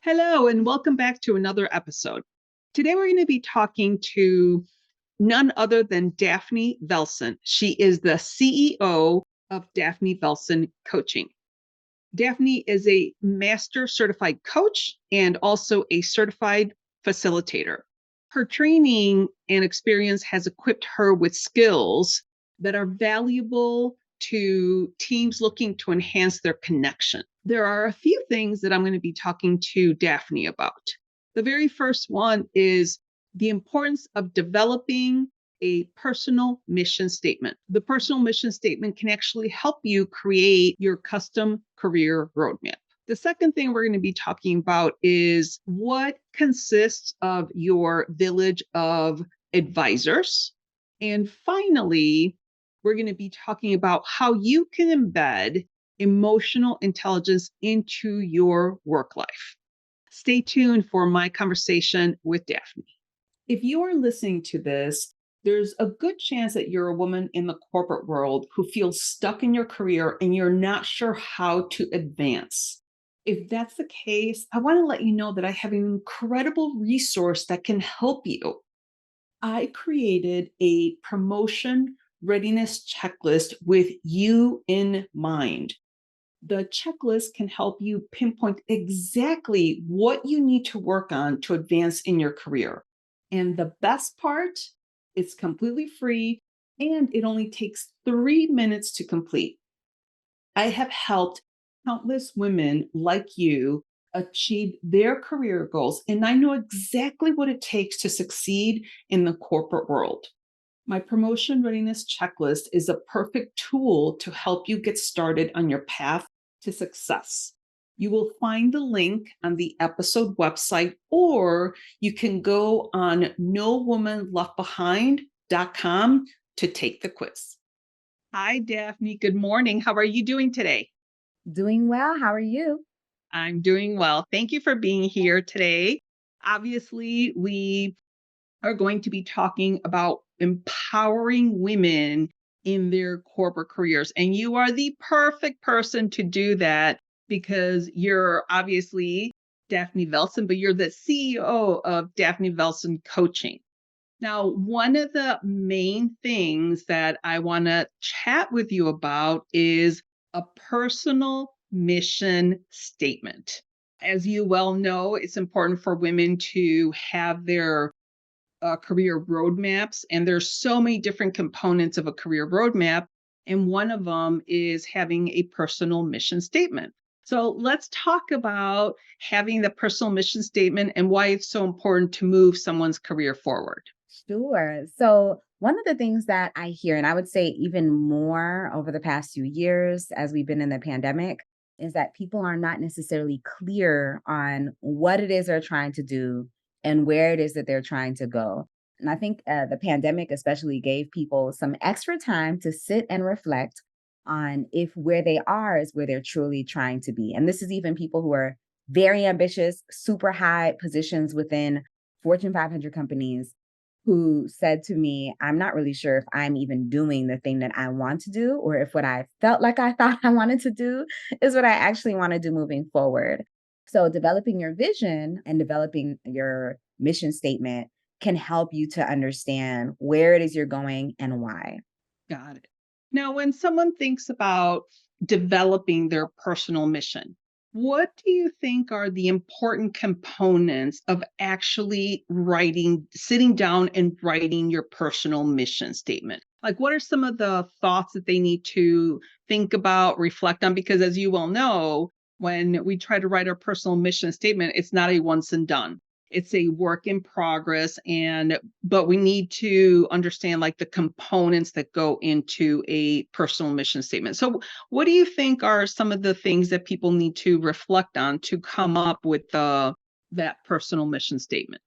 Hello, and welcome back to another episode. Today, we're going to be talking to none other than Daphne Valcin. She is the CEO of Daphne Valcin Coaching. Daphne is a master certified coach and also a certified facilitator. Her training and experience has equipped her with skills that are valuable to teams looking to enhance their connection. There are a few things that I'm going to be talking to Daphne about. The very first one is the importance of developing a personal mission statement. The personal mission statement can actually help you create your custom career roadmap. The second thing we're going to be talking about is what consists of your village of advisors. And finally, we're going to be talking about how you can embed emotional intelligence into your work life. Stay tuned for my conversation with Daphne. If you are listening to this, there's a good chance that you're a woman in the corporate world who feels stuck in your career and you're not sure how to advance. If that's the case, I want to let you know that I have an incredible resource that can help you. I created a promotion readiness checklist with you in mind. The checklist can help you pinpoint exactly what you need to work on to advance in your career. And the best part, it's completely free and it only takes 3 minutes to complete. I have helped countless women like you achieve their career goals, and I know exactly what it takes to succeed in the corporate world. My promotion readiness checklist is a perfect tool to help you get started on your path to success. You will find the link on the episode website, or you can go on nowomanleftbehind.com to take the quiz. Hi, Daphne. Good morning. How are you doing today? Doing well. How are you? I'm doing well. Thank you for being here today. Obviously, we are going to be talking about empowering women in their corporate careers. And you are the perfect person to do that because you're obviously Daphne Valcin, but you're the CEO of Daphne Valcin Coaching. Now, one of the main things that I want to chat with you about is a personal mission statement. As you well know, it's important for women to have their career roadmaps, and there's so many different components of a career roadmap. And one of them is having a personal mission statement. So let's talk about having the personal mission statement and why it's so important to move someone's career forward. Sure. So, one of the things that I hear, and I would say even more over the past few years as we've been in the pandemic, is that people are not necessarily clear on what it is they're trying to do and where it is that they're trying to go. And I think the pandemic especially gave people some extra time to sit and reflect on if where they are is where they're truly trying to be. And this is even people who are very ambitious, super high positions within Fortune 500 companies who said to me, I'm not really sure if I'm even doing the thing that I want to do, or if what I felt like I thought I wanted to do is what I actually want to do moving forward. So, developing your vision and developing your mission statement can help you to understand where it is you're going and why. Got it. Now, when someone thinks about developing their personal mission, what do you think are the important components of actually sitting down and writing your personal mission statement? Like, what are some of the thoughts that they need to think about, reflect on? Because as you well know, when we try to write our personal mission statement, it's not a once and done. It's a work in progress, but we need to understand like the components that go into a personal mission statement. So what do you think are some of the things that people need to reflect on to come up with that personal mission statement?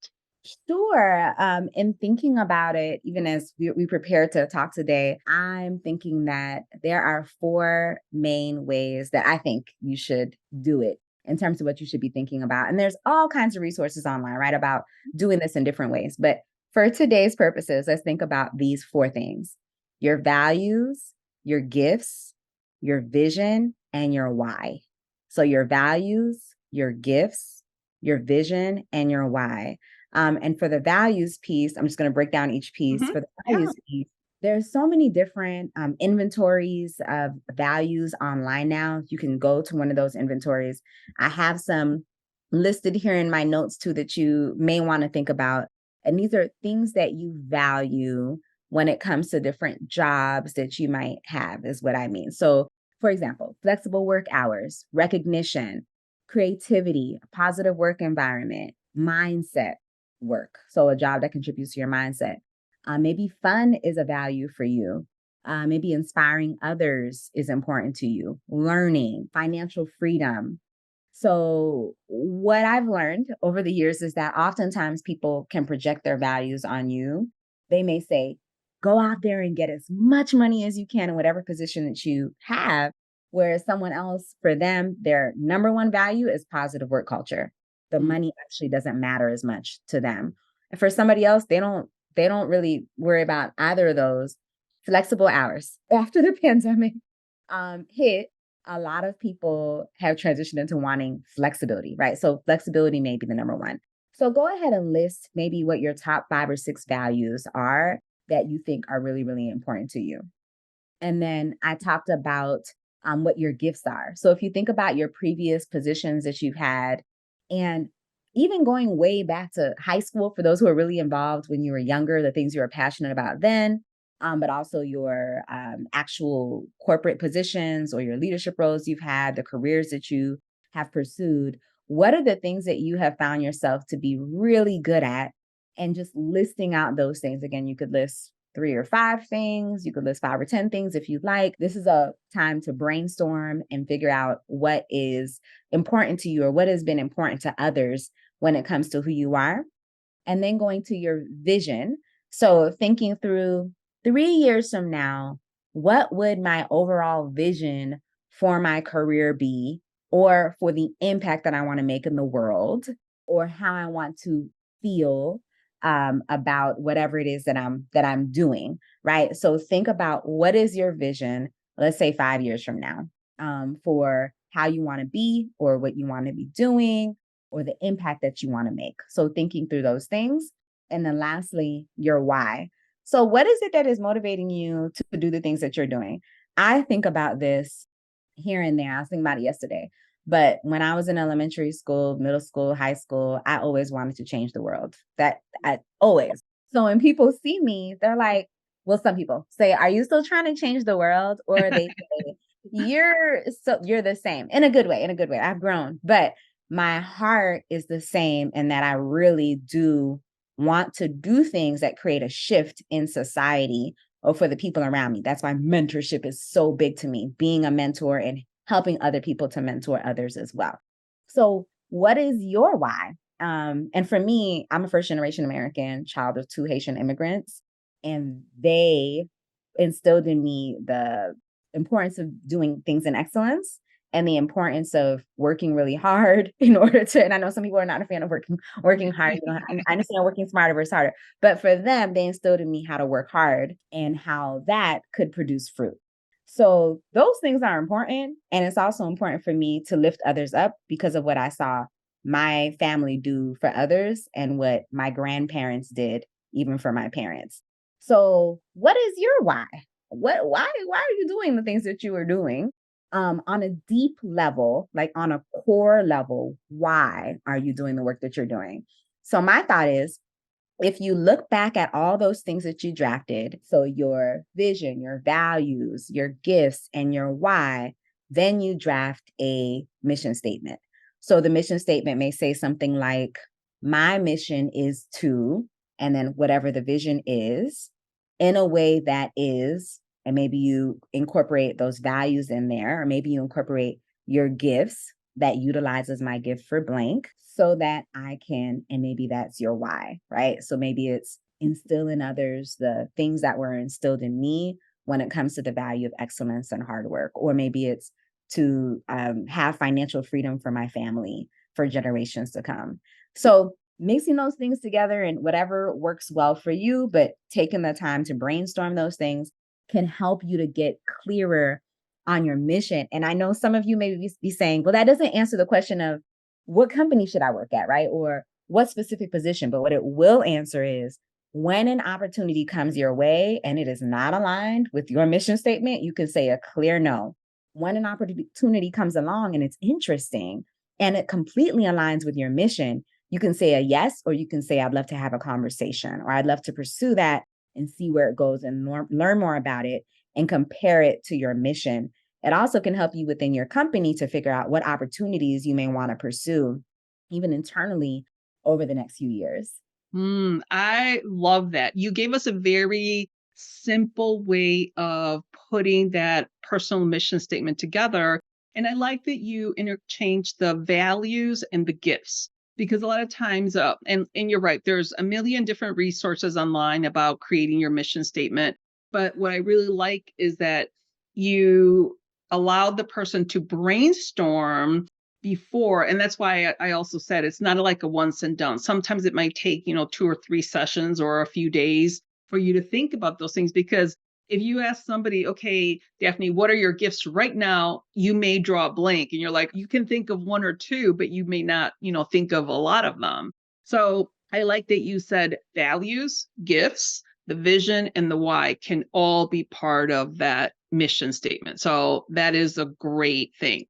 Sure. In thinking about it, even as we prepare to talk today, I'm thinking that there are four main ways that I think you should do it in terms of what you should be thinking about. And there's all kinds of resources online, right, about doing this in different ways. But for today's purposes, let's think about these four things: your values, your gifts, your vision, and your why. So, your values, your gifts, your vision, and your why. And for the values piece, I'm just going to break down each piece. Mhm. For the Yeah. values piece, there's so many different inventories of values online now. You can go to one of those inventories. I have some listed here in my notes too that you may want to think about. And these are things that you value when it comes to different jobs that you might have, is what I mean. So, for example, flexible work hours, recognition, creativity, a positive work environment, mindset work. So, a job that contributes to your mindset. Maybe fun is a value for you. Maybe inspiring others is important to you. Learning, financial freedom. So, what I've learned over the years is that oftentimes people can project their values on you. They may say, go out there and get as much money as you can in whatever position that you have. Whereas someone else, for them, their number one value is positive work culture. The Mm. money actually doesn't matter as much to them. And for somebody else, they don't really worry about either of those. Flexible hours. After the pandemic hit, a lot of people have transitioned into wanting flexibility, right? So flexibility may be the number one. So go ahead and list maybe what your top 5 or 6 values are that you think are really, really important to you. And then I talked about what your gifts are. So if you think about your previous positions that you've had, and even going way back to high school for those who are really involved when you were younger, the things you were passionate about then, but also your actual corporate positions or your leadership roles you've had, the careers that you have pursued. What are the things that you have found yourself to be really good at? And just listing out those things. Again, you could list 3 or 5 things. You could list 5 or 10 things if you'd like. This is a time to brainstorm and figure out what is important to you or what has been important to others when it comes to who you are. And then going to your vision. So thinking through 3 years from now, what would my overall vision for my career be, or for the impact that I want to make in the world, or how I want to feel about whatever it is that I'm doing, right? So think about what is your vision, let's say 5 years from now, for how you want to be or what you want to be doing or the impact that you want to make. So thinking through those things. And then lastly, your why. So what is it that is motivating you to do the things that you're doing? I think about this here and there. I was thinking about it yesterday. But when I was in elementary school, middle school, high school, I always wanted to change the world. That I always. So when people see me, they're like, well, some people say, are you still trying to change the world? Or they say, you're the same, in a good way, in a good way. I've grown, but my heart is the same, and that I really do want to do things that create a shift in society or for the people around me. That's why mentorship is so big to me, being a mentor and helping other people to mentor others as well. So, what is your why? And for me, I'm a first generation American, child of 2 Haitian immigrants, and they instilled in me the importance of doing things in excellence and the importance of working really hard in order to, and I know some people are not a fan of working hard. I understand working smarter versus harder, but for them, they instilled in me how to work hard and how that could produce fruit. So those things are important. And it's also important for me to lift others up because of what I saw my family do for others and what my grandparents did, even for my parents. So what is your why? Why are you doing the things that you are doing? On a deep level, like on a core level, why are you doing the work that you're doing? So my thought is, if you look back at all those things that you drafted, so your vision, your values, your gifts, and your why, then you draft a mission statement. So the mission statement may say something like, my mission is to, and then whatever the vision is, in a way that is, and maybe you incorporate those values in there, or maybe you incorporate your gifts that utilizes my gift for blank so that I can, and maybe that's your why, right? So maybe it's instill in others the things that were instilled in me when it comes to the value of excellence and hard work, or maybe it's to have financial freedom for my family for generations to come. So mixing those things together and whatever works well for you, but taking the time to brainstorm those things can help you to get clearer on your mission. And I know some of you may be saying, well, that doesn't answer the question of what company should I work at, right? Or what specific position? But what it will answer is when an opportunity comes your way and it is not aligned with your mission statement, you can say a clear no. When an opportunity comes along and it's interesting and it completely aligns with your mission, you can say a yes, or you can say, I'd love to have a conversation, or I'd love to pursue that and see where it goes and learn more about it and compare it to your mission. It also can help you within your company to figure out what opportunities you may want to pursue, even internally over the next few years. I love that. You gave us a very simple way of putting that personal mission statement together. And I like that you interchange the values and the gifts because a lot of times, and you're right, there's a million different resources online about creating your mission statement. But what I really like is that you allowed the person to brainstorm before. And that's why I also said it's not like a once and done. Sometimes it might take, 2 or 3 sessions or a few days for you to think about those things. Because if you ask somebody, okay, Daphne, what are your gifts right now? You may draw a blank and you're like, you can think of 1 or 2, but you may not, think of a lot of them. So I like that you said values, gifts, the vision, and the why can all be part of that mission statement. So that is a great thing.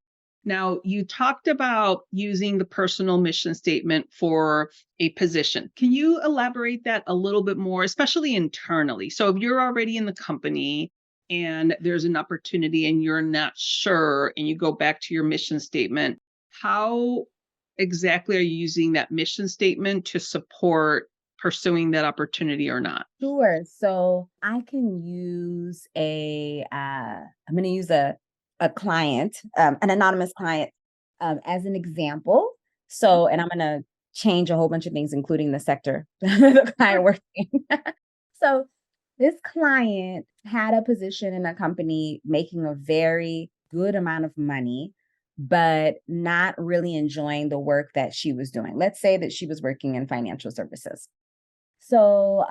Now, you talked about using the personal mission statement for a position. Can you elaborate that a little bit more, especially internally? So, if you're already in the company and there's an opportunity and you're not sure and you go back to your mission statement, how exactly are you using that mission statement to support pursuing that opportunity or not? Sure. So I can use I'm going to use a client, an anonymous client, as an example. So, and I'm going to change a whole bunch of things, including the sector the client works in. So this client had a position in a company making a very good amount of money, but not really enjoying the work that she was doing. Let's say that she was working in financial services. So,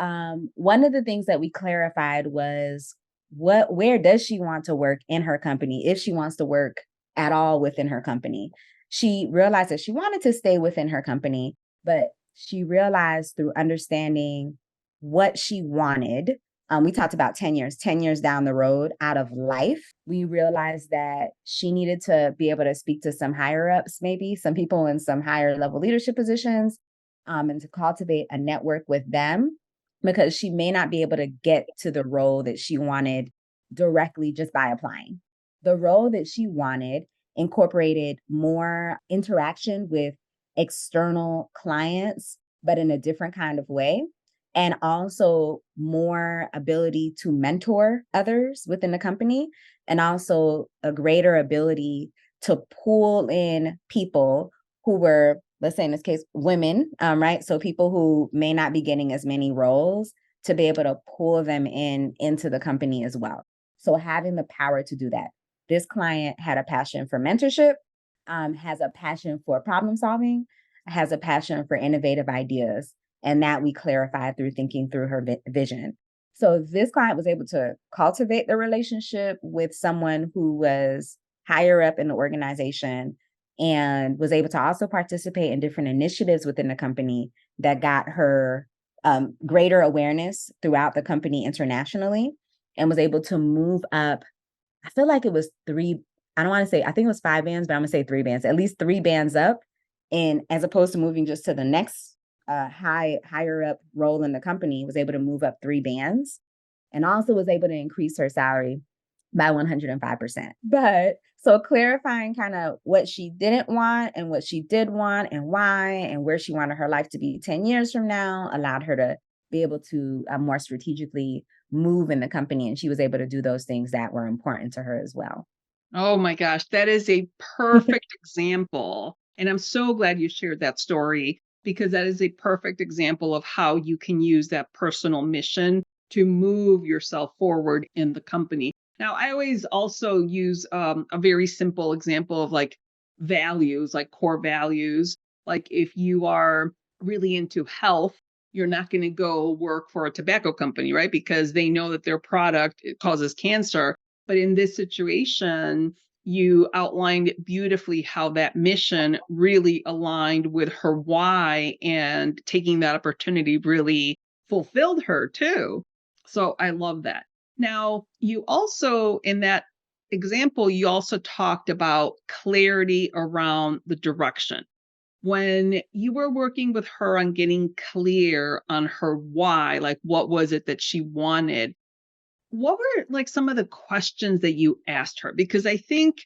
one of the things that we clarified was where does she want to work in her company, if she wants to work at all within her company. She realized that she wanted to stay within her company, but she realized through understanding what she wanted. We talked about 10 years down the road out of life. We realized that she needed to be able to speak to some higher ups, maybe some people in some higher level leadership positions, and to cultivate a network with them, because she may not be able to get to the role that she wanted directly just by applying. The role that she wanted incorporated more interaction with external clients, but in a different kind of way, and also more ability to mentor others within the company, and also a greater ability to pull in people who were, let's say in this case, women, right? So people who may not be getting as many roles, to be able to pull them into the company as well. So having the power to do that. This client had a passion for mentorship, has a passion for problem solving, has a passion for innovative ideas. And that we clarified through thinking through her vision. So this client was able to cultivate the relationship with someone who was higher up in the organization and was able to also participate in different initiatives within the company that got her greater awareness throughout the company internationally, and was able to move up. I feel like it was three, I don't want to say, I think it was 5 bands, but I'm gonna say 3 bands, at least 3 bands up. And as opposed to moving just to the next higher up role in the company, was able to move up 3 bands, and also was able to increase her salary by 105%. But so clarifying kind of what she didn't want and what she did want and why, and where she wanted her life to be 10 years from now, allowed her to be able to more strategically move in the company. And she was able to do those things that were important to her as well. Oh my gosh, that is a perfect example. And I'm so glad you shared that story because that is a perfect example of how you can use that personal mission to move yourself forward in the company. Now, I always also use a very simple example of like values, like core values. Like if you are really into health, you're not going to go work for a tobacco company, right? Because they know that their product it causes cancer. But in this situation, you outlined beautifully how that mission really aligned with her why, and taking that opportunity really fulfilled her too. So I love that. Now, you also, in that example, you also talked about clarity around the direction. When you were working with her on getting clear on her why, like what was it that she wanted? What were like some of the questions that you asked her? Because I think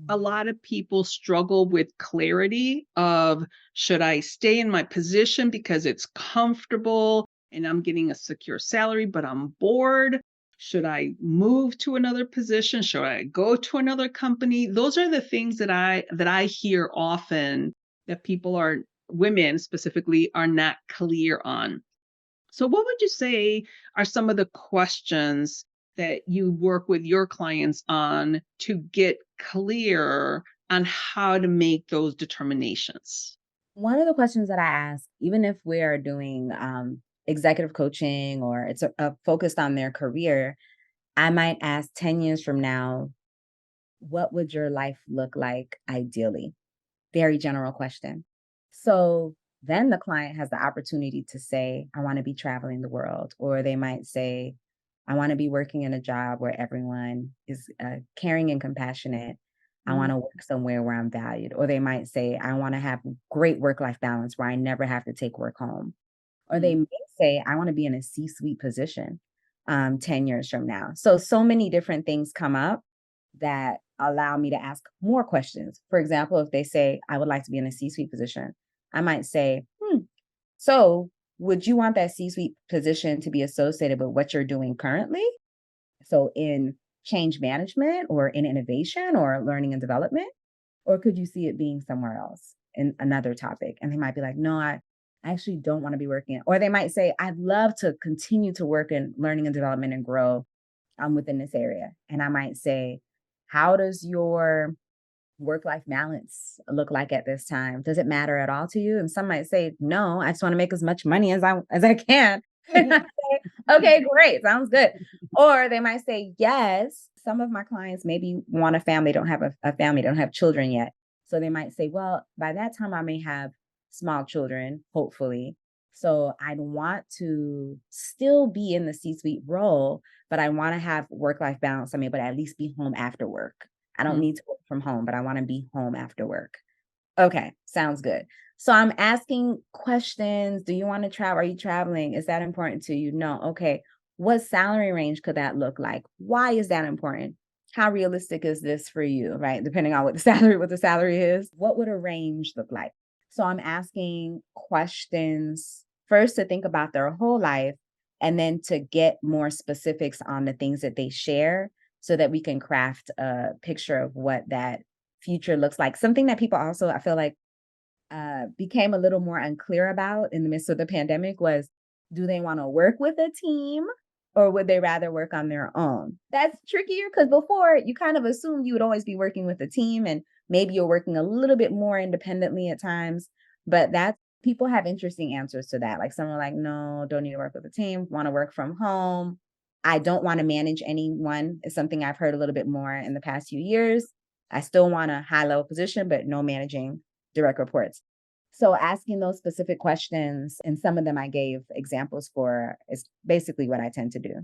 a lot of people struggle with clarity of, should I stay in my position because it's comfortable and I'm getting a secure salary, but I'm bored? Should I move to another position? Should I go to another company? Those are the things that I hear often, that people are, women specifically, are not clear on. So what would you say are some of the questions that you work with your clients on to get clear on how to make those determinations? One of the questions that I ask, even if we are doing executive coaching or it's focused on their career, I might ask 10 years from now, what would your life look like ideally? Very general question. So then the client has the opportunity to say, I want to be traveling the world. Or they might say, I want to be working in a job where everyone is caring and compassionate. I want Mm, to work somewhere where I'm valued. Or they might say, I want to have great work life balance where I never have to take work home. Or they mm, may say, I want to be in a C suite position 10 years from now. So many different things come up that allow me to ask more questions. For example, if they say, I would like to be in a C suite position, I might say, so would you want that C suite position to be associated with what you're doing currently? So in change management or in innovation or learning and development? Or could you see it being somewhere else in another topic? And they might be like, no, I actually don't want to be working. Or they might say, I'd love to continue to work in learning and development and grow within this area. And I might say, how does your work life balance look like at this time? Does it matter at all to you? And some might say, no, I just want to make as much money as I can. And I say, okay, great, sounds good. Or they might say, yes. Some of my clients maybe want a family, don't have a family, don't have children yet. So they might say, well, by that time I may have small children, hopefully. So I'd want to still be in the C-suite role, but I want to have work-life balance. I'm able to at least be home after work. I don't mm. need to work from home, but I want to be home after work. Okay, sounds good. So I'm asking questions. Do you want to travel? Are you traveling? Is that important to you? No. Okay. What salary range could that look like? Why is that important? How realistic is this for you? Right? Depending on what the salary is. What would a range look like? So I'm asking questions first to think about their whole life and then to get more specifics on the things that they share so that we can craft a picture of what that future looks like. Something that people also, I feel like, became a little more unclear about in the midst of the pandemic was, do they want to work with a team or would they rather work on their own? That's trickier because before you kind of assumed you would always be working with a team and maybe you're working a little bit more independently at times. But that's people have interesting answers to that. Like some are like, no, don't need to work with a team, want to work from home. I don't want to manage anyone is something I've heard a little bit more in the past few years. I still want a high level position, but no managing direct reports. So asking those specific questions, and some of them I gave examples for, is basically what I tend to do.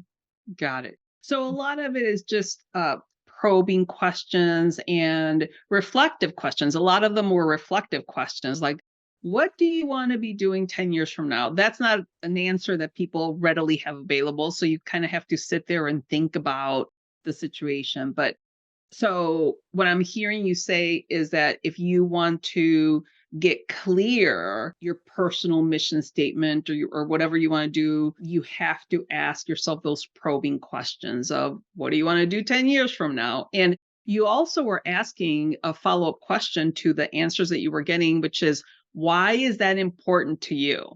Got it. So a lot of it is just probing questions and reflective questions. A lot of them were reflective questions like, what do you want to be doing 10 years from now? That's not an answer that people readily have available. So you kind of have to sit there and think about the situation. But so what I'm hearing you say is that if you want to get clear your personal mission statement, or whatever you want to do, you have to ask yourself those probing questions of, what do you want to do 10 years from now? And you also were asking a follow-up question to the answers that you were getting, which is, why is that important to you?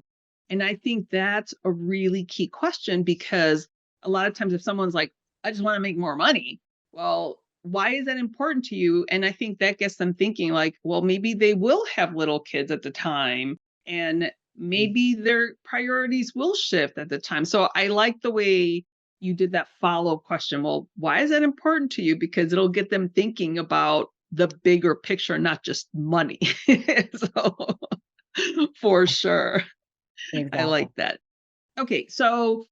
And I think that's a really key question, because a lot of times if someone's like, I just want to make more money, well, why is that important to you? And I think that gets them thinking like, well, maybe they will have little kids at the time, and Mm. maybe their priorities will shift at the time. So I like the way you did that follow-up question. Well, why is that important to you? Because it'll get them thinking about the bigger picture, not just money. So for sure. I Exactly. like that. Okay, so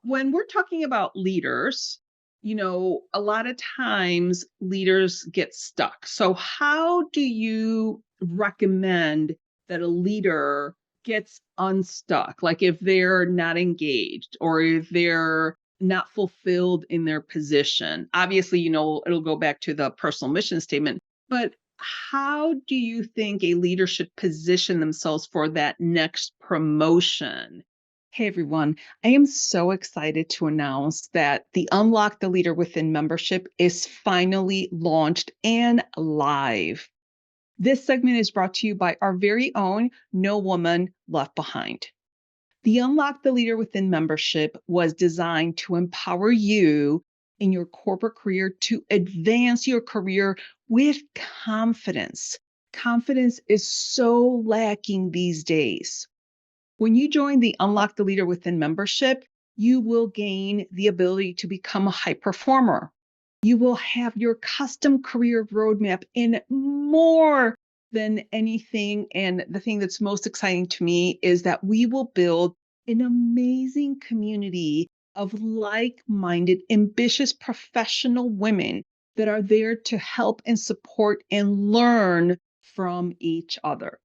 when we're talking about leaders, a lot of times leaders get stuck. So, how do you recommend that a leader gets unstuck? Like if they're not engaged or if they're not fulfilled in their position. Obviously, it'll go back to the personal mission statement, but how do you think a leader should position themselves for that next promotion? Hey everyone, I am so excited to announce that the Unlock the Leader Within membership is finally launched and live. This segment is brought to you by our very own No Woman Left Behind. The Unlock the Leader Within membership was designed to empower you in your corporate career to advance your career with confidence. Confidence is so lacking these days. When you join the Unlock the Leader Within membership, you will gain the ability to become a high performer. You will have your custom career roadmap and more than anything. And the thing that's most exciting to me is that we will build an amazing community of like minded, ambitious professional women that are there to help and support and learn from each other.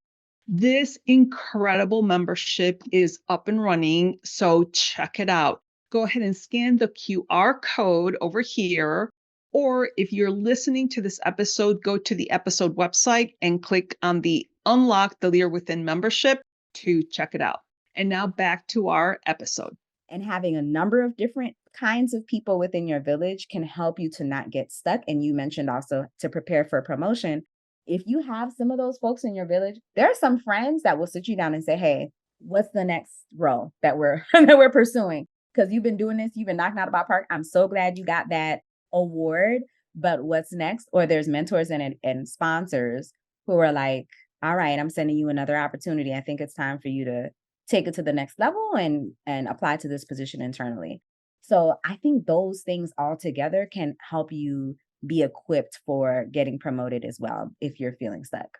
This incredible membership is up and running, so check it out. Go ahead and scan the QR code over here, or if you're listening to this episode, go to the episode website and click on the Unlock the Leader Within membership to check it out. And now back to our episode. And having a number of different kinds of people within your village can help you to not get stuck. And you mentioned also to prepare for a promotion. If you have some of those folks in your village, there are some friends that will sit you down and say, "Hey, what's the next role that we're that we're pursuing? Because you've been doing this, you've been knocking out the ballpark. I'm so glad you got that award. But what's next?" Or there's mentors and sponsors who are like, "All right, I'm sending you another opportunity. I think it's time for you to take it to the next level and apply to this position internally." So I think those things all together can help you be equipped for getting promoted as well if you're feeling stuck.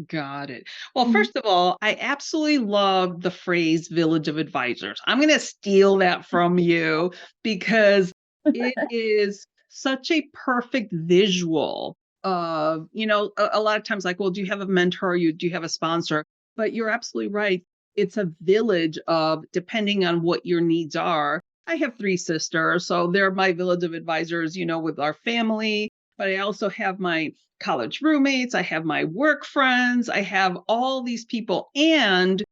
Got it. Well, Mhm. first of all, I absolutely love the phrase village of advisors. I'm going to steal that from you because it is such a perfect visual of, a lot of times like, well, do you have a mentor? Do you have a sponsor? But you're absolutely right. It's a village of, depending on what your needs are. I have three sisters, so they're my village of advisors, with our family. But I also have my college roommates, I have my work friends, I have all these people. And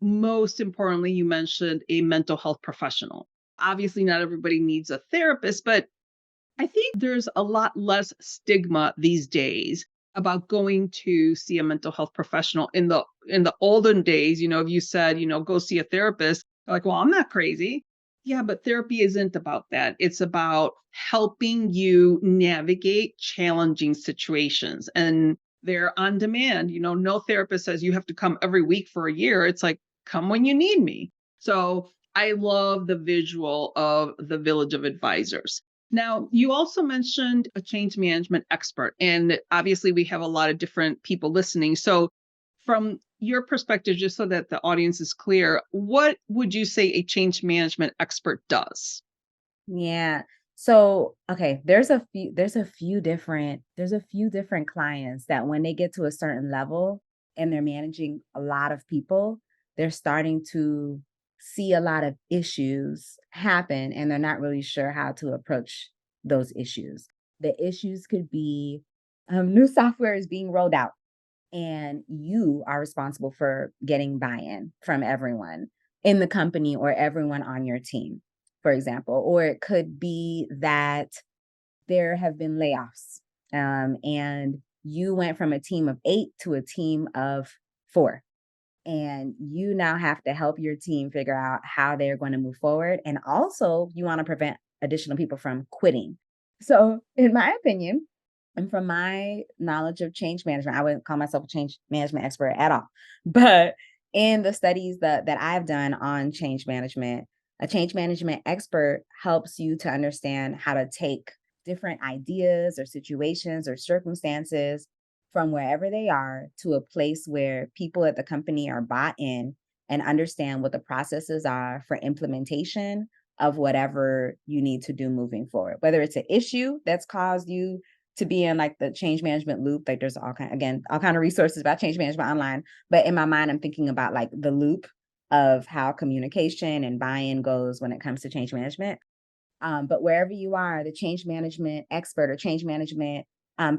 most importantly, you mentioned a mental health professional. Obviously, not everybody needs a therapist, but I think there's a lot less stigma these days about going to see a mental health professional. In the olden days, if you said, go see a therapist, they're like, well, I'm not crazy. Yeah, but therapy isn't about that. It's about helping you navigate challenging situations. And they're on demand. No therapist says you have to come every week for a year. It's like, come when you need me. So I love the visual of the village of advisors. Now, you also mentioned a change management expert, and obviously we have a lot of different people listening. So, from your perspective, just so that the audience is clear, what would you say a change management expert does? Yeah. So, okay, there's a few different clients that when they get to a certain level and they're managing a lot of people, they're starting to see a lot of issues happen and they're not really sure how to approach those issues. The issues could be new software is being rolled out and you are responsible for getting buy-in from everyone in the company or everyone on your team, for example. Or it could be that there have been layoffs, and you went from a team of 8 to a team of 4, and you now have to help your team figure out how they're going to move forward, and also you want to prevent additional people from quitting. So in my opinion, and from my knowledge of change management, I wouldn't call myself a change management expert at all. But in the studies that I've done on change management, A change management expert helps you to understand how to take different ideas or situations or circumstances from wherever they are to a place where people at the company are bought in and understand what the processes are for implementation of whatever you need to do moving forward. Whether it's an issue that's caused you to be in like the change management loop, like there's all kind of resources about change management online. But in my mind, I'm thinking about like the loop of how communication and buy-in goes when it comes to change management. But wherever you are, the change management expert or change management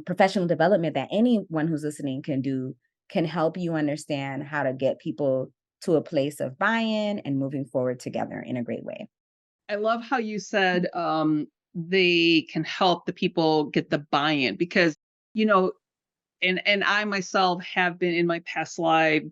professional development that anyone who's listening can do can help you understand how to get people to a place of buy-in and moving forward together in a great way. I love how you said they can help the people get the buy-in because, you know, and I myself have been in my past life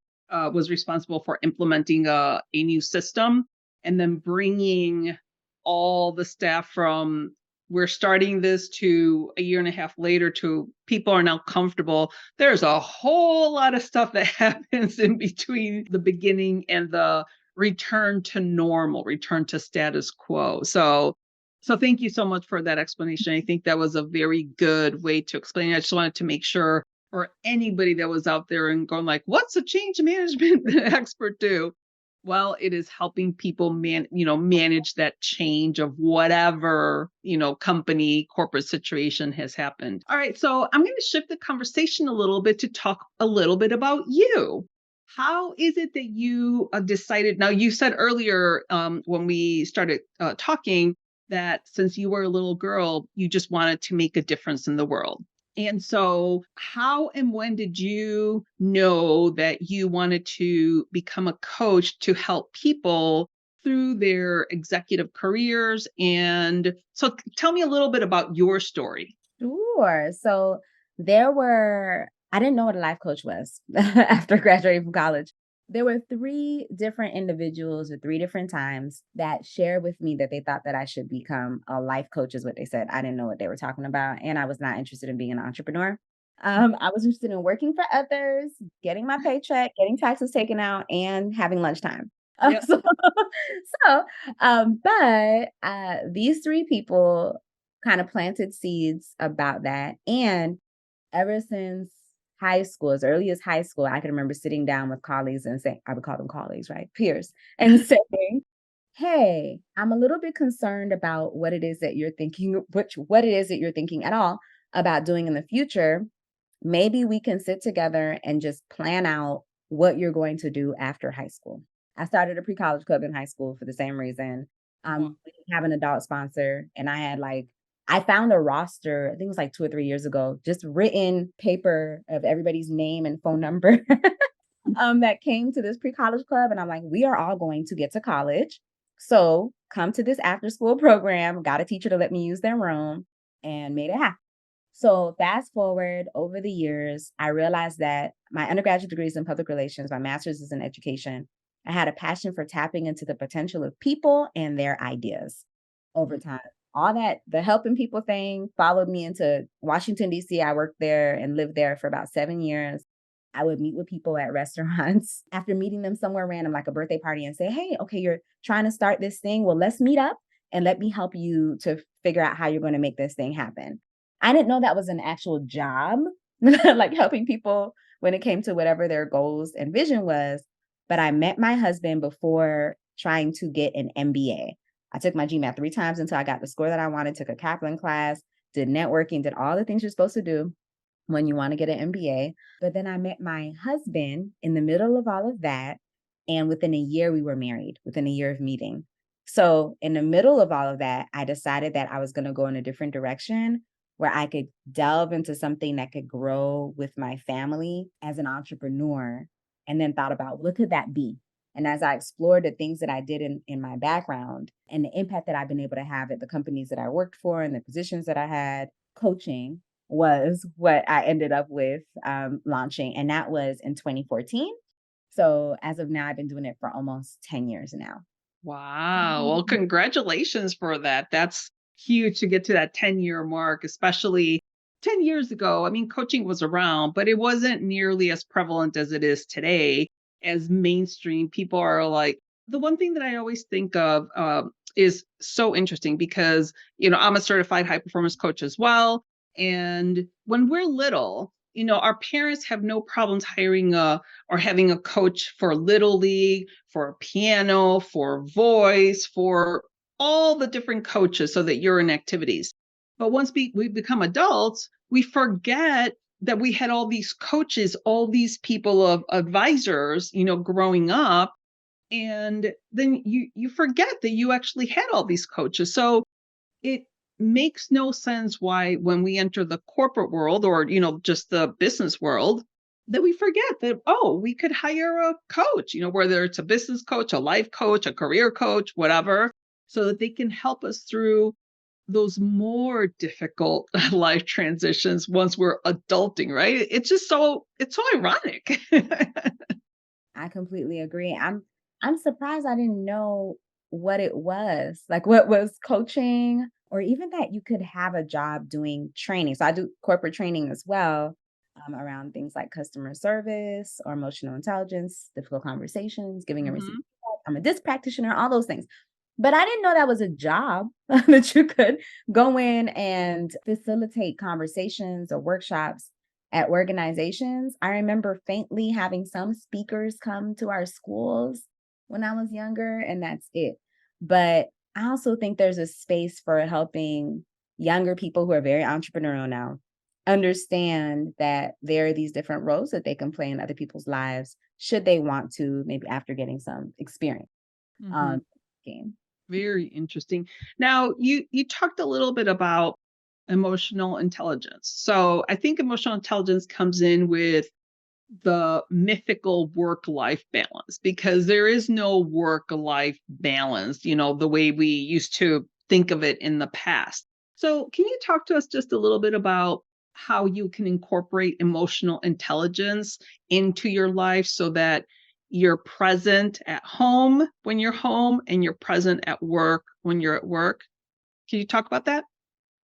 was responsible for implementing a new system and then bringing all the staff from we're starting this to a year and a half later to people are now comfortable. There's a whole lot of stuff that happens in between the beginning and the return to normal, return to status quo. So thank you so much for that explanation. I think that was a very good way to explain it. I just wanted to make sure or anybody that was out there and going like, what's a change management expert do? Well, it is helping people manage that change of whatever, company, corporate situation has happened. All right. So I'm going to shift the conversation a little bit to talk a little bit about you. How is it that you decided? Now, you said earlier when we started talking that since you were a little girl, you just wanted to make a difference in the world. And so, how and when did you know that you wanted to become a coach to help people through their executive careers? And so, tell me a little bit about your story. Sure. So I didn't know what a life coach was after graduating from college. There were three different individuals at three different times that shared with me that they thought that I should become a life coach, is what they said. I didn't know what they were talking about. And I was not interested in being an entrepreneur. I was interested in working for others, getting my paycheck, getting taxes taken out, and having lunchtime. Uh, Yep. so, but these three people kind of planted seeds about that. And ever since high school, as early as high school, I can remember sitting down with colleagues and saying, I would call them colleagues, right? Peers, and saying, hey, I'm a little bit concerned about what it is that you're thinking, what it is that you're thinking at all about doing in the future. Maybe we can sit together and just plan out what you're going to do after high school. I started a pre-college club in high school for the same reason. Wow. We didn't have an adult sponsor, and I found a roster, I think it was like 2 or 3 years ago, just written paper of everybody's name and phone number that came to this pre-college club, and I'm like, "We are all going to get to college, so come to this after-school program." Got a teacher to let me use their room and made it happen. So fast forward over the years, I realized that my undergraduate degree is in public relations, my master's is in education. I had a passion for tapping into the potential of people and their ideas over time. All that, the helping people thing followed me into Washington, D.C. I worked there and lived there for about 7 years. I would meet with people at restaurants after meeting them somewhere random, like a birthday party, and say, hey, okay, you're trying to start this thing. Well, let's meet up and let me help you to figure out how you're going to make this thing happen. I didn't know that was an actual job, like helping people when it came to whatever their goals and vision was. But I met my husband before trying to get an MBA. I took my GMAT 3 times until I got the score that I wanted, took a Kaplan class, did networking, did all the things you're supposed to do when you want to get an MBA. But then I met my husband in the middle of all of that. And within a year, we were married, within a year of meeting. So in the middle of all of that, I decided that I was going to go in a different direction where I could delve into something that could grow with my family as an entrepreneur. And then thought about what could that be? And as I explored the things that I did in my background and the impact that I've been able to have at the companies that I worked for and the positions that I had, coaching was what I ended up with launching. And that was in 2014. So as of now, I've been doing it for almost 10 years now. Wow. Well, congratulations for that. That's huge to get to that 10-year mark, especially 10 years ago. I mean, coaching was around, but it wasn't nearly as prevalent as it is today, as mainstream. People are like, The one thing that I always think of is so interesting because, I'm a certified high performance coach as well. And when we're little, our parents have no problems hiring or having a coach for little league, for piano, for voice, for all the different coaches so that you're in activities. But once we become adults, we forget that we had all these coaches, all these people of advisors, growing up, and then you forget that you actually had all these coaches. So it makes no sense why when we enter the corporate world or just the business world that we forget that, we could hire a coach, whether it's a business coach, a life coach, a career coach, whatever, so that they can help us through those more difficult life transitions once we're adulting, right? It's so ironic. I completely agree. I'm surprised I didn't know what it was. Like what was coaching or even that you could have a job doing training. So I do corporate training as well, around things like customer service or emotional intelligence, difficult conversations, giving and receiving Mhm. feedback. I'm a disc practitioner, all those things. But I didn't know that was a job that you could go in and facilitate conversations or workshops at organizations. I remember faintly having some speakers come to our schools when I was younger, and that's it. But I also think there's a space for helping younger people who are very entrepreneurial now understand that there are these different roles that they can play in other people's lives should they want to, maybe after getting some experience. Mhm. Um, game. Very interesting. Now, you talked a little bit about emotional intelligence. So I think emotional intelligence comes in with the mythical work-life balance because there is no work-life balance, the way we used to think of it in the past. So can you talk to us just a little bit about how you can incorporate emotional intelligence into your life so that you're present at home when you're home and you're present at work when you're at work? Can you talk about that?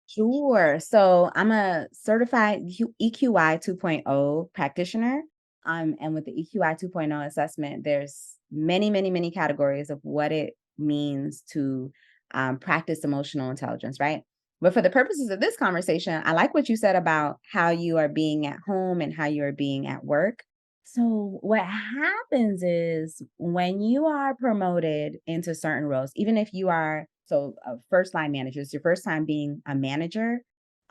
Sure. So I'm a certified EQI 2.0 practitioner. And with the EQI 2.0 assessment, there's many, many, many categories of what it means to practice emotional intelligence, right? But for the purposes of this conversation, I like what you said about how you are being at home and how you are being at work. So, what happens is when you are promoted into certain roles, even if you are a first line manager, it's your first time being a manager,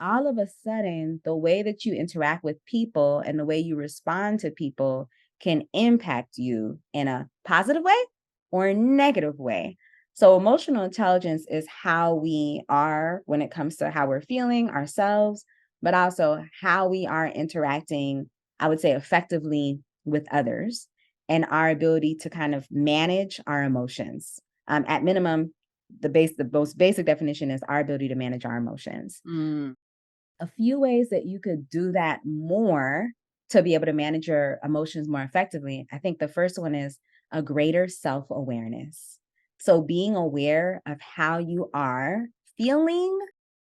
all of a sudden, the way that you interact with people and the way you respond to people can impact you in a positive way or a negative way. So, emotional intelligence is how we are when it comes to how we're feeling ourselves, but also how we are interacting, I would say, effectively with others and our ability to kind of manage our emotions. At minimum, the most basic definition is our ability to manage our emotions. Mm. A few ways that you could do that more to be able to manage your emotions more effectively. I think the first one is a greater self-awareness. So being aware of how you are feeling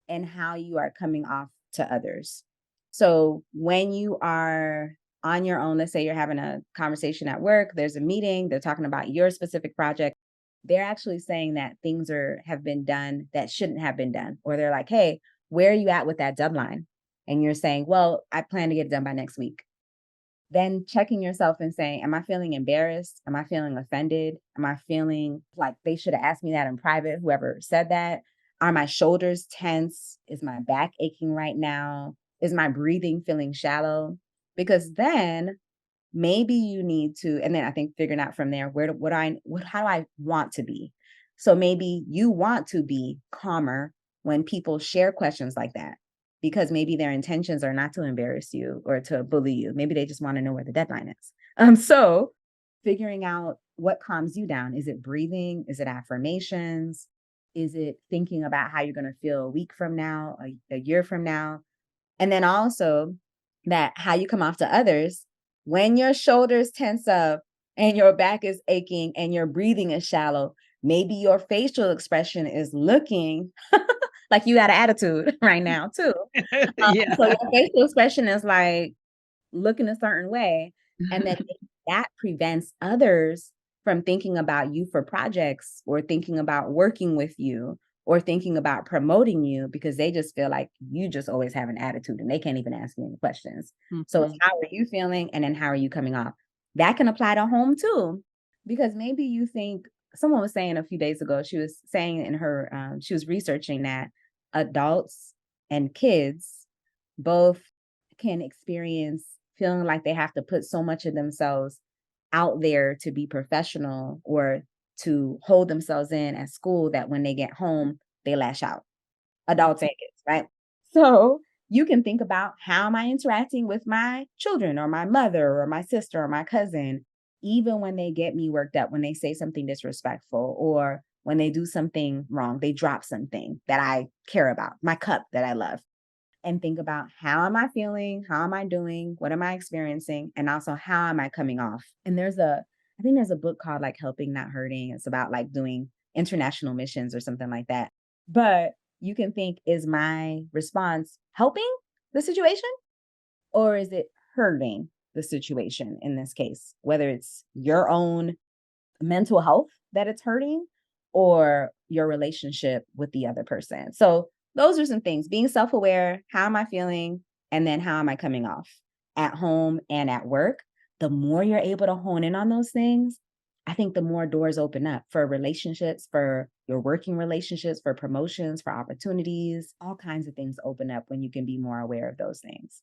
and how you are coming off to others. So when you are on your own, let's say you're having a conversation at work, there's a meeting, they're talking about your specific project. They're actually saying that things have been done that shouldn't have been done. Or they're like, hey, where are you at with that deadline? And you're saying, well, I plan to get it done by next week. Then checking yourself and saying, am I feeling embarrassed? Am I feeling offended? Am I feeling like they should have asked me that in private, whoever said that? Are my shoulders tense? Is my back aching right now? Is my breathing feeling shallow? Because then maybe you need to, and then I think figuring out from there, how do I want to be? So maybe you want to be calmer when people share questions like that, because maybe their intentions are not to embarrass you or to bully you. Maybe they just want to know where the deadline is. So figuring out what calms you down. Is it breathing? Is it affirmations? Is it thinking about how you're going to feel a week from now, a year from now? And then also that how you come off to others when your shoulders tense up and your back is aching and your breathing is shallow, maybe your facial expression is looking like you got an attitude right now too. Yeah. So your facial expression is like looking a certain way. And then maybe that prevents others from thinking about you for projects or thinking about working with you or thinking about promoting you because they just feel like you just always have an attitude and they can't even ask you any questions. So it's Mhm. how are you feeling and then how are you coming off? That can apply to home too, because maybe you think someone was saying a few days ago, she was saying in her, she was researching that adults and kids both can experience feeling like they have to put so much of themselves out there to be professional or to hold themselves in at school that when they get home, they lash out. Adults and kids, right? So you can think about how am I interacting with my children or my mother or my sister or my cousin, even when they get me worked up, when they say something disrespectful or when they do something wrong, they drop something that I care about, my cup that I love, and think about how am I feeling? How am I doing? What am I experiencing? And also how am I coming off? And I think there's a book called like Helping Not Hurting. It's about like doing international missions or something like that. But you can think, is my response helping the situation or is it hurting the situation in this case? Whether it's your own mental health that it's hurting or your relationship with the other person. So those are some things, being self-aware, how am I feeling? And then how am I coming off at home and at work? The more you're able to hone in on those things, I think the more doors open up for relationships, for your working relationships, for promotions, for opportunities, all kinds of things open up when you can be more aware of those things.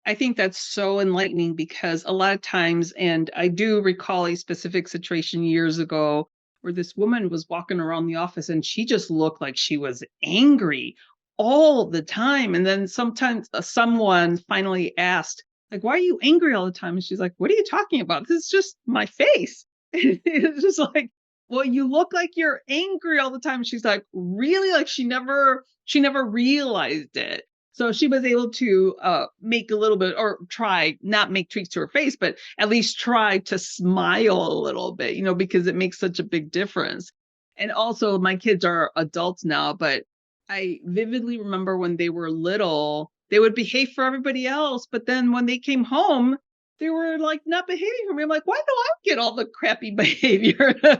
I think that's so enlightening because a lot of times, and I do recall a specific situation years ago where this woman was walking around the office and she just looked like she was angry all the time. And then sometimes someone finally asked, like, why are you angry all the time? And she's like, what are you talking about? This is just my face. It's just like, well, you look like you're angry all the time. She's like, really? Like she never realized it. So she was able to make a little bit or try not make tweaks to her face, but at least try to smile a little bit, because it makes such a big difference. And also, my kids are adults now, but I vividly remember when they were little, they would behave for everybody else. But then when they came home, they were like not behaving for me. I'm like, why do I get all the crappy behavior? I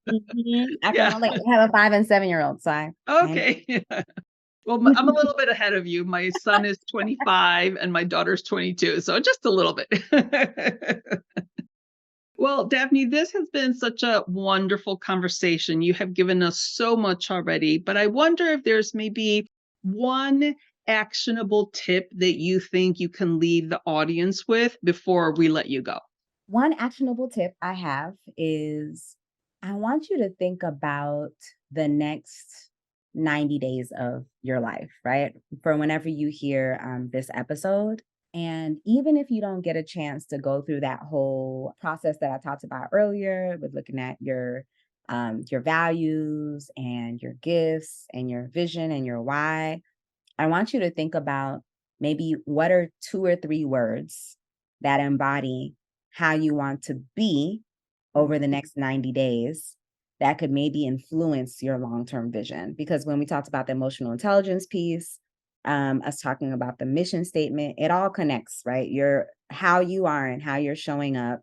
can Yeah. relate. I have a 5 and 7-year-old, so I Okay. Well, I'm a little bit ahead of you. My son is 25 and my daughter's 22, so just a little bit. Well, Daphne, this has been such a wonderful conversation. You have given us so much already, but I wonder if there's maybe one actionable tip that you think you can leave the audience with before we let you go. One actionable tip I have is I want you to think about the next 90 days of your life, right? For whenever you hear this episode. And even if you don't get a chance to go through that whole process that I talked about earlier with looking at your values and your gifts and your vision and your why, I want you to think about maybe what are 2 or 3 words that embody how you want to be over the next 90 days that could maybe influence your long-term vision. Because when we talked about the emotional intelligence piece, us talking about the mission statement, it all connects, right? Your how you are and how you're showing up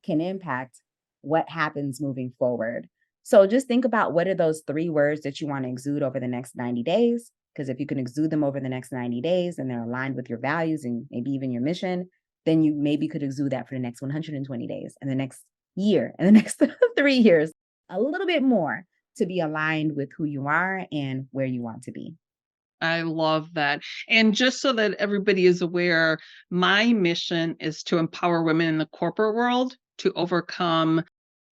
can impact what happens moving forward. So just think about what are those 3 words that you want to exude over the next 90 days. Because if you can exude them over the next 90 days and they're aligned with your values and maybe even your mission, then you maybe could exude that for the next 120 days and the next year and the next 3 years, a little bit more to be aligned with who you are and where you want to be. I love that. And just so that everybody is aware, my mission is to empower women in the corporate world to overcome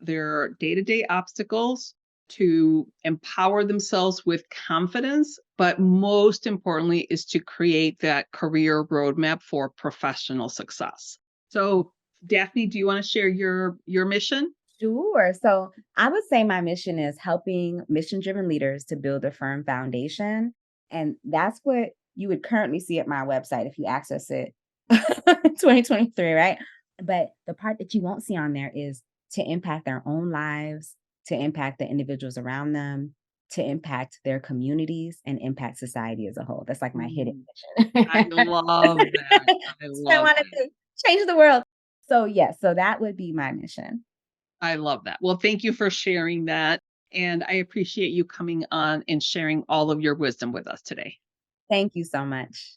their day to day obstacles, to empower themselves with confidence, but most importantly, is to create that career roadmap for professional success. So, Daphne, do you want to share your mission? Sure. So I would say my mission is helping mission driven leaders to build a firm foundation. And that's what you would currently see at my website if you access it 2023, right? But the part that you won't see on there is to impact their own lives, to impact the individuals around them, to impact their communities and impact society as a whole. That's like my hidden Mm, mission. I love that. I I love wanted that. to change the world. So, yes, so that would be my mission. I love that. Well, thank you for sharing that. And I appreciate you coming on and sharing all of your wisdom with us today. Thank you so much.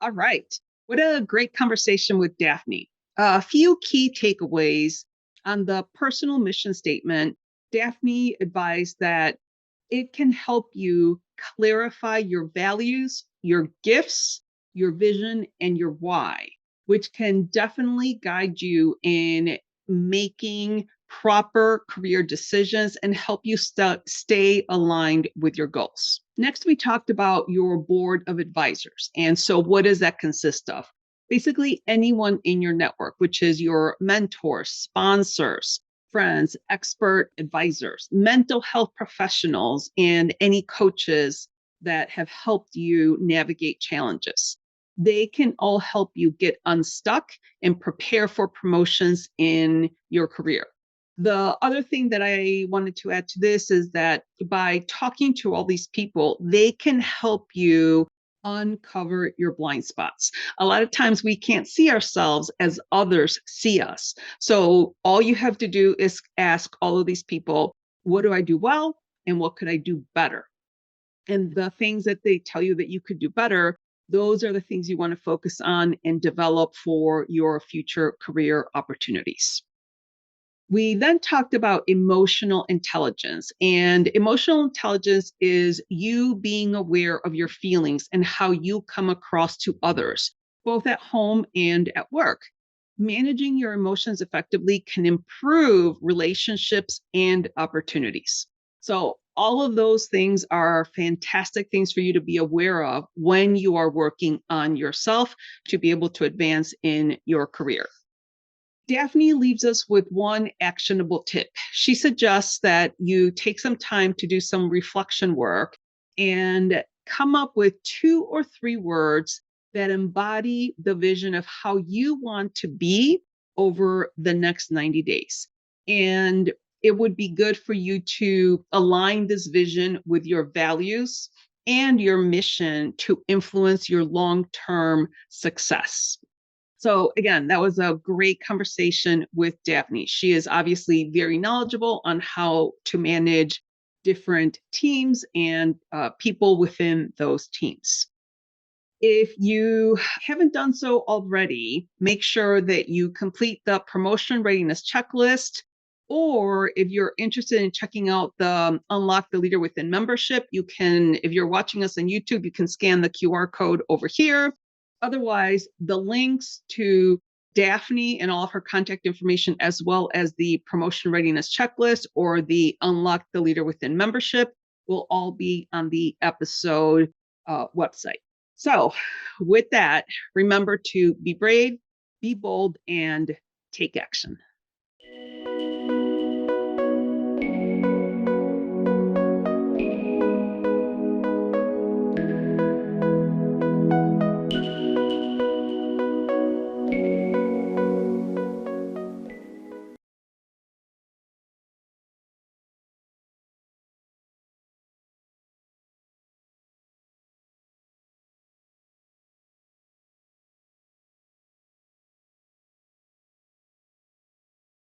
All right. What a great conversation with Daphne. A few key takeaways on the personal mission statement. Daphne advised that it can help you clarify your values, your gifts, your vision, and your why, which can definitely guide you in making proper career decisions and help you stay aligned with your goals. Next, we talked about your board of advisors. And so, what does that consist of? Basically, anyone in your network, which is your mentors, sponsors, friends, expert advisors, mental health professionals, and any coaches that have helped you navigate challenges. They can all help you get unstuck and prepare for promotions in your career. The other thing that I wanted to add to this is that by talking to all these people, they can help you uncover your blind spots. A lot of times we can't see ourselves as others see us. So all you have to do is ask all of these people, what do I do well? And what could I do better? And the things that they tell you that you could do better, those are the things you want to focus on and develop for your future career opportunities. We then talked about emotional intelligence, and emotional intelligence is you being aware of your feelings and how you come across to others, both at home and at work. Managing your emotions effectively can improve relationships and opportunities. So, all of those things are fantastic things for you to be aware of when you are working on yourself to be able to advance in your career. Daphne leaves us with one actionable tip. She suggests that you take some time to do some reflection work and come up with 2 or 3 words that embody the vision of how you want to be over the next 90 days. And it would be good for you to align this vision with your values and your mission to influence your long term success. So again, that was a great conversation with Daphne. She is obviously very knowledgeable on how to manage different teams and people within those teams. If you haven't done so already, make sure that you complete the promotion readiness checklist. Or if you're interested in checking out the Unlock the Leader Within membership, you can, if you're watching us on YouTube, you can scan the QR code over here. Otherwise, the links to Daphne and all of her contact information, as well as the promotion readiness checklist or the Unlock the Leader Within membership, will all be on the episode website. So, with that, remember to be brave, be bold, and take action.